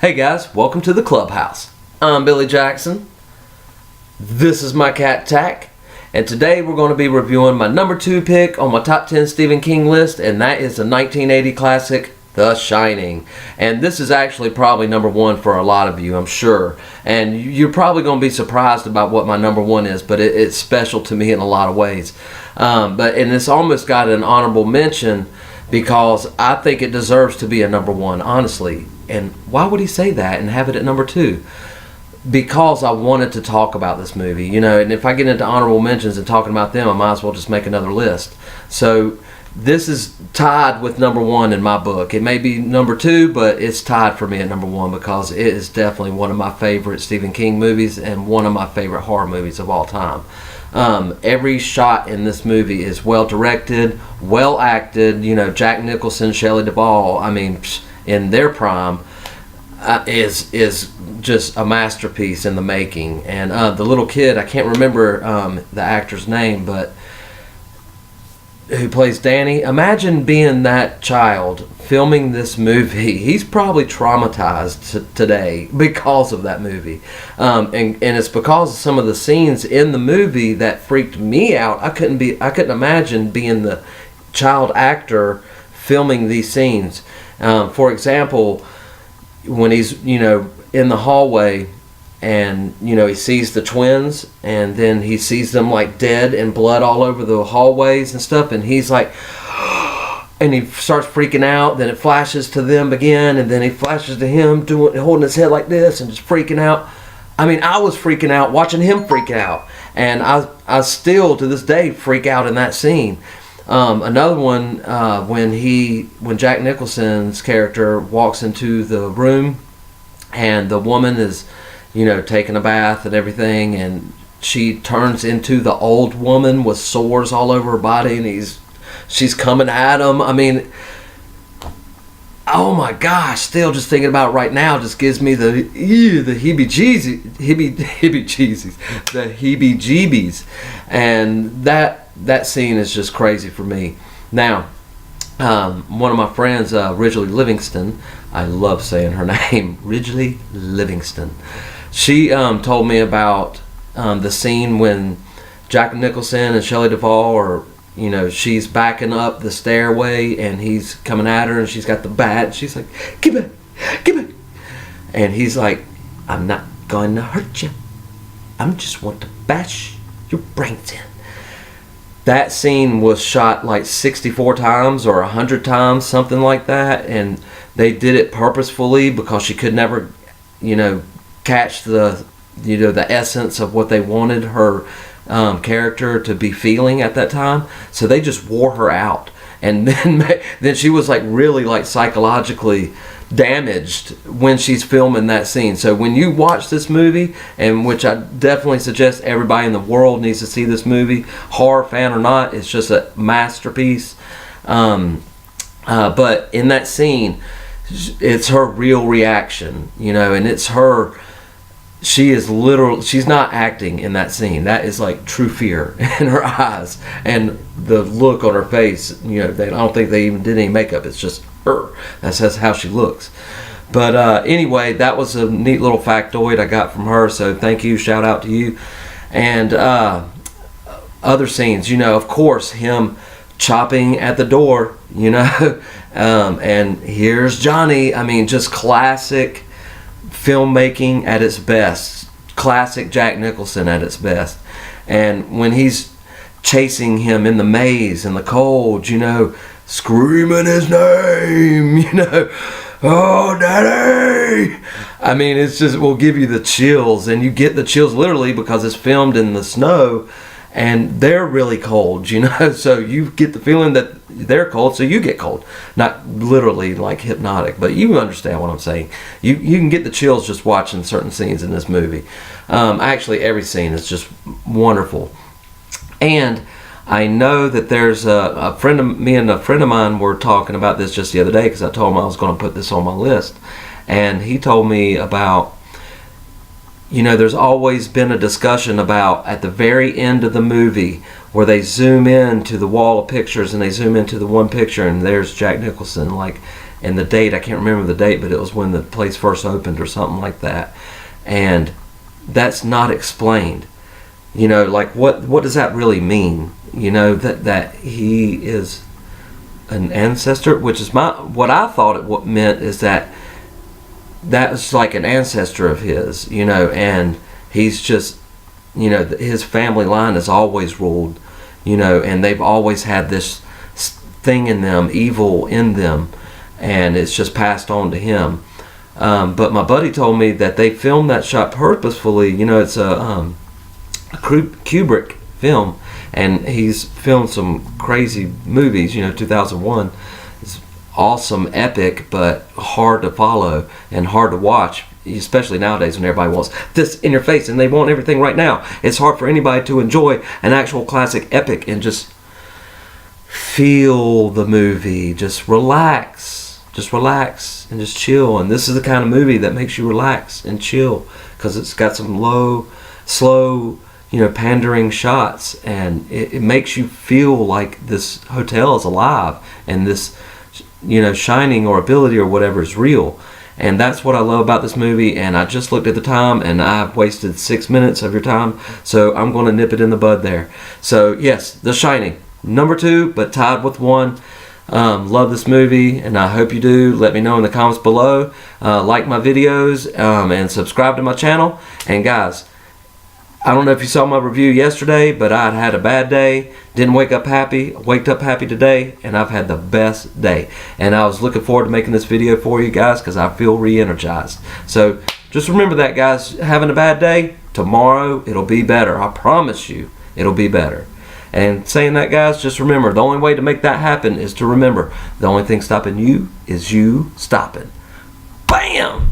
Hey guys, welcome to the Clubhouse. I'm Billy Jackson. This is my cat Tack, and today we're going to be reviewing my number 2 pick on my top 10 Stephen King list, and that is the 1980 classic, The Shining. And this is actually probably number 1 for a lot of you, I'm sure. And you're probably going to be surprised about what my number 1 is, but it's special to me in a lot of ways. And it's almost got an honorable mention because I think it deserves to be a number 1, honestly. And why would he say that and have it at number 2? Because I wanted to talk about this movie, and if I get into honorable mentions and talking about them, I might as well just make another list. So this is tied with number 1 in my book. It may be number 2, but it's tied for me at number 1 because it is definitely one of my favorite Stephen King movies and one of my favorite horror movies of all time. Every shot in this movie is well directed, well acted. Jack Nicholson, Shelley Duvall, in their prime, is just a masterpiece in the making. And the little kid, I can't remember the actor's name, but who plays Danny. Imagine being that child filming this movie. He's probably traumatized today because of that movie, and it's because of some of the scenes in the movie that freaked me out. I couldn't imagine being the child actor filming these scenes. For example, when he's in the hallway and he sees the twins, and then he sees them like dead and blood all over the hallways and stuff, and he's like and he starts freaking out. Then it flashes to them again, and then he flashes to him holding his head like this and just freaking out. I was freaking out watching him freak out, and I still to this day freak out in that scene. Another one, when Jack Nicholson's character walks into the room and the woman is taking a bath and everything, and she turns into the old woman with sores all over her body, and she's coming at him. Oh my gosh, still just thinking about it right now just gives me the heebie-jeebies. And that scene is just crazy for me. Now, one of my friends, Ridgely Livingston, I love saying her name, Ridgely Livingston. She told me about the scene when Jack Nicholson and Shelley Duvall are, she's backing up the stairway and he's coming at her and she's got the bat. And she's like, "Give it, give it." And he's like, "I'm not going to hurt you. I just want to bash your brains in." That scene was shot like 64 times or 100 times, something like that. And they did it purposefully because she could never, catch the essence of what they wanted her character to be feeling at that time. So they just wore her out, and then she was like really like psychologically damaged when she's filming that scene. So when you watch this movie, and which I definitely suggest everybody in the world needs to see this movie, horror fan or not, it's just a masterpiece. But in that scene, it's her real reaction, and it's her. She's not acting in that scene. That is like true fear in her eyes and the look on her face. I don't think they even did any makeup. It's just her. That's how she looks. But anyway, that was a neat little factoid I got from her. So thank you. Shout out to you. And other scenes, of course, him chopping at the door, and here's Johnny. Just classic filmmaking at its best, classic Jack Nicholson at its best. And when he's chasing him in the maze in the cold, screaming his name, "Oh, Daddy!" It's just will give you the chills, and you get the chills literally because it's filmed in the snow and they're really cold, so you get the feeling that they're cold, so you get cold. Not literally like hypnotic, but you understand what I'm saying. You can get the chills just watching certain scenes in this movie. Actually, every scene is just wonderful. And I know that there's a friend of mine were talking about this just the other day, because I told him I was going to put this on my list, and he told me about, there's always been a discussion about at the very end of the movie where they zoom in to the wall of pictures, and they zoom into the one picture, and there's Jack Nicholson, like, and the date, I can't remember the date, but it was when the place first opened or something like that. And that's not explained. You know, like, what does that really mean? You know, that he is an ancestor, which is what I thought it meant is that was like an ancestor of his, you know, and he's just, you know, his family line has always ruled, you know, and they've always had this thing in them, evil in them, and it's just passed on to him. But my buddy told me that they filmed that shot purposefully. You know, it's a Kubrick film, and he's filmed some crazy movies. You know, 2001 is awesome, epic, but hard to follow and hard to watch, especially nowadays when everybody wants this in your face and they want everything right now. It's hard for anybody to enjoy an actual classic epic and just feel the movie, just relax and just chill. And this is the kind of movie that makes you relax and chill, because it's got some slow, you know, pandering shots, and it makes you feel like this hotel is alive, and this, you know, shining or ability or whatever is real. And that's what I love about this movie. And I just looked at the time, and I've wasted 6 minutes of your time, so I'm going to nip it in the bud there. So yes, The Shining, number 2, but tied with 1. Love this movie, and I hope you do. Let me know in the comments below. Like my videos, and subscribe to my channel. And guys, I don't know if you saw my review yesterday, but I'd had a bad day. Didn't wake up happy. Waked up happy today, and I've had the best day. And I was looking forward to making this video for you guys, because I feel re-energized. So just remember that, guys. Having a bad day, tomorrow it'll be better. I promise you, it'll be better. And saying that, guys, just remember, the only way to make that happen is to remember the only thing stopping you is you stopping. Bam!